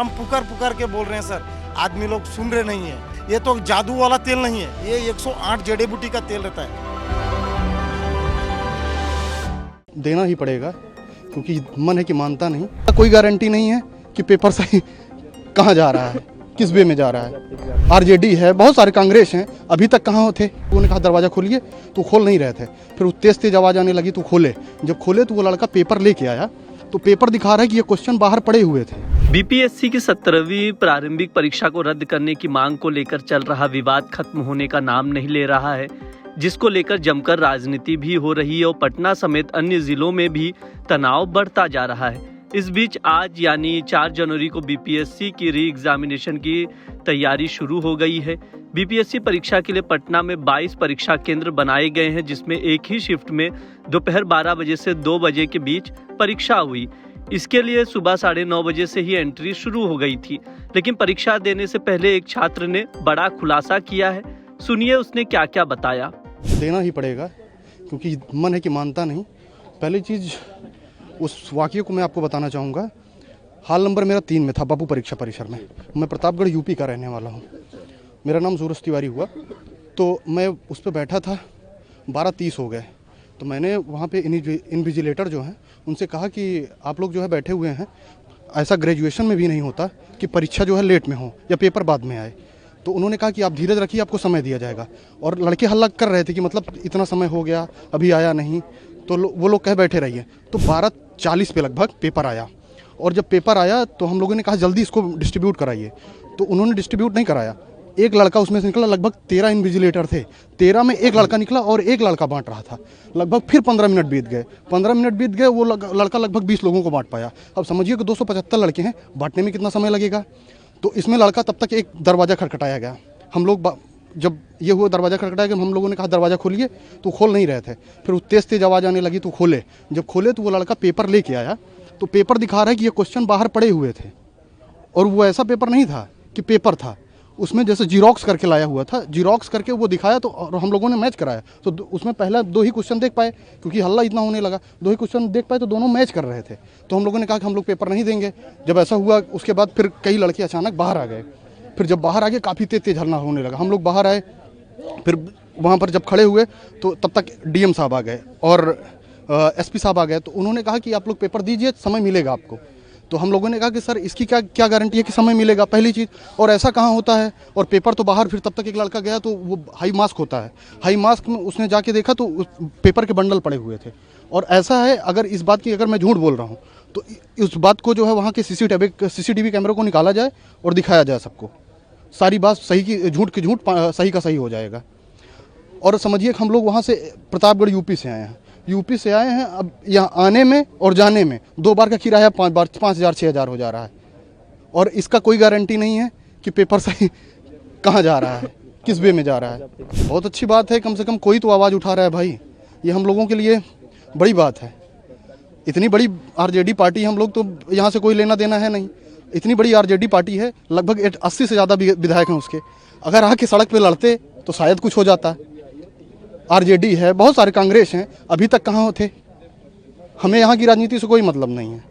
हम पुकार पुकार के बोल रहे हैं सर, आदमी लोग सुन रहे नहीं है। ये तो जादू वाला तेल नहीं है, ये 108 जड़ी बूटी का तेल रहता है। देना ही पड़ेगा क्योंकि मन है कि मानता नहीं। कोई गारंटी नहीं है कि पेपर सही कहाँ जा रहा है, किस वे में जा रहा है। आरजेडी है, बहुत सारे कांग्रेस हैं, अभी तक कहाँ थे। उन्होंने कहा दरवाज़ा खोलिए तो खोल नहीं रहे थे, फिर तेज तेज आवाज़ आने लगी तो खोले। जब खोले तो वो लड़का पेपर लेके आया तो पेपर दिखा रहा है कि ये क्वेश्चन बाहर पड़े हुए थे। बीपीएससी की 17वीं प्रारंभिक परीक्षा को रद्द करने की मांग को लेकर चल रहा विवाद खत्म होने का नाम नहीं ले रहा है, जिसको लेकर जमकर राजनीति भी हो रही है और पटना समेत अन्य जिलों में भी तनाव बढ़ता जा रहा है। इस बीच आज यानी 4 जनवरी को बीपीएससी की री एग्जामिनेशन की तैयारी शुरू हो गई है। बीपीएससी परीक्षा के लिए पटना में 22 परीक्षा केंद्र बनाए गए हैं, जिसमें एक ही शिफ्ट में दोपहर 12 बजे से 2 बजे के बीच परीक्षा हुई। इसके लिए सुबह 9:30 बजे से ही एंट्री शुरू हो गई थी, लेकिन परीक्षा देने से पहले एक छात्र ने बड़ा खुलासा किया है। सुनिए उसने क्या क्या बताया। देना ही पड़ेगा क्योंकि मन है कि मानता नहीं। पहली चीज़ उस वाक़ये को मैं आपको बताना चाहूँगा। हाल नंबर मेरा 3 में था बापू परीक्षा परिसर में। मैं प्रतापगढ़ यूपी का रहने वाला हूँ। मेरा नाम सूरज तिवारी हुआ, तो मैं उस पर बैठा था। 12:30 हो गए तो मैंने वहाँ पे इन्विजिलेटर जो हैं उनसे कहा कि आप लोग जो है बैठे हुए हैं, ऐसा ग्रेजुएशन में भी नहीं होता कि परीक्षा जो है लेट में हो या पेपर बाद में आए। तो उन्होंने कहा कि आप धीरज रखिए, आपको समय दिया जाएगा। और लड़के हल्ला कर रहे थे कि मतलब इतना समय हो गया अभी आया नहीं, तो वो लोग कह बैठे रहिए। तो 12:40 पे लगभग पेपर आया, और जब पेपर आया तो हम लोगों ने कहा जल्दी इसको डिस्ट्रीब्यूट कराइए। तो उन्होंने डिस्ट्रीब्यूट नहीं कराया। एक लड़का उसमें से निकला, लगभग 13 इन्विजिलेटर थे, 13 में एक लड़का निकला और एक लड़का बांट रहा था। लगभग फिर 15 मिनट बीत गए। 15 मिनट बीत गए, वो लड़का लगभग 20 लोगों को बांट पाया। अब समझिए कि 275 लड़के हैं, बांटने में कितना समय लगेगा। तो इसमें लड़का तब तक एक दरवाज़ा खटखटाया गया। हम लोग जब ये हुआ दरवाज़ा खटखटाया गया, हम लोगों ने कहा दरवाज़ा खोलिए तो खोल नहीं रहे थे, फिर तेज तेज आवाज़ आने लगी तो खोले। जब खोले तो वो लड़का पेपर लेके आया तो पेपर दिखा रहा है कि ये क्वेश्चन बाहर पड़े हुए थे, और वो ऐसा पेपर नहीं था कि पेपर था, उसमें जैसे जीरोक्स करके लाया हुआ था। जीरोक्स करके वो दिखाया तो और हम लोगों ने मैच कराया। तो उसमें पहला 2 ही क्वेश्चन देख पाए, क्योंकि हल्ला इतना होने लगा। 2 ही क्वेश्चन देख पाए तो दोनों मैच कर रहे थे। तो हम लोगों ने कहा कि हम लोग पेपर नहीं देंगे। जब ऐसा हुआ उसके बाद फिर कई लड़के अचानक बाहर आ गए। फिर जब बाहर आ गए काफ़ी तेज तेज हल्ला होने लगा। हम लोग बाहर आए, फिर वहाँ पर जब खड़े हुए तो तब तक डीएम साहब आ गए और एसपी साहब आ गए। तो उन्होंने कहा कि आप लोग पेपर दीजिए, समय मिलेगा आपको। तो हम लोगों ने कहा कि सर इसकी क्या गारंटी है कि समय मिलेगा, पहली चीज़। और ऐसा कहाँ होता है, और पेपर तो बाहर। फिर तब तक एक लड़का गया तो वो हाई मास्क होता है, हाई मास्क में उसने जाके देखा तो पेपर के बंडल पड़े हुए थे। और ऐसा है, अगर इस बात की अगर मैं झूठ बोल रहा हूँ तो उस बात को जो है वहाँ के सीसीटीवी कैमरे को निकाला जाए और दिखाया जाए सबको। सारी बात सही की झूठ की झूठ, सही का सही हो जाएगा। और समझिए कि हम लोग वहाँ से प्रतापगढ़ यूपी से आए हैं। यूपी से आए हैं, अब यहाँ आने में और जाने में 2 बार का किराया 5,000 6,000 हो जा रहा है। और इसका कोई गारंटी नहीं है कि पेपर सही कहाँ जा रहा है, किस वे में जा रहा है। बहुत अच्छी बात है, कम से कम कोई तो आवाज़ उठा रहा है भाई। ये हम लोगों के लिए बड़ी बात है। इतनी बड़ी आरजेडी पार्टी, हम लोग तो यहाँ से कोई लेना देना है नहीं। इतनी बड़ी आरजेडी पार्टी है, लगभग 80 से ज़्यादा विधायक हैं उसके। अगर आके सड़क पे लड़ते तो शायद कुछ हो जाता। आरजेडी है, बहुत सारे कांग्रेस हैं, अभी तक कहाँ थे। हमें यहाँ की राजनीति से कोई मतलब नहीं है।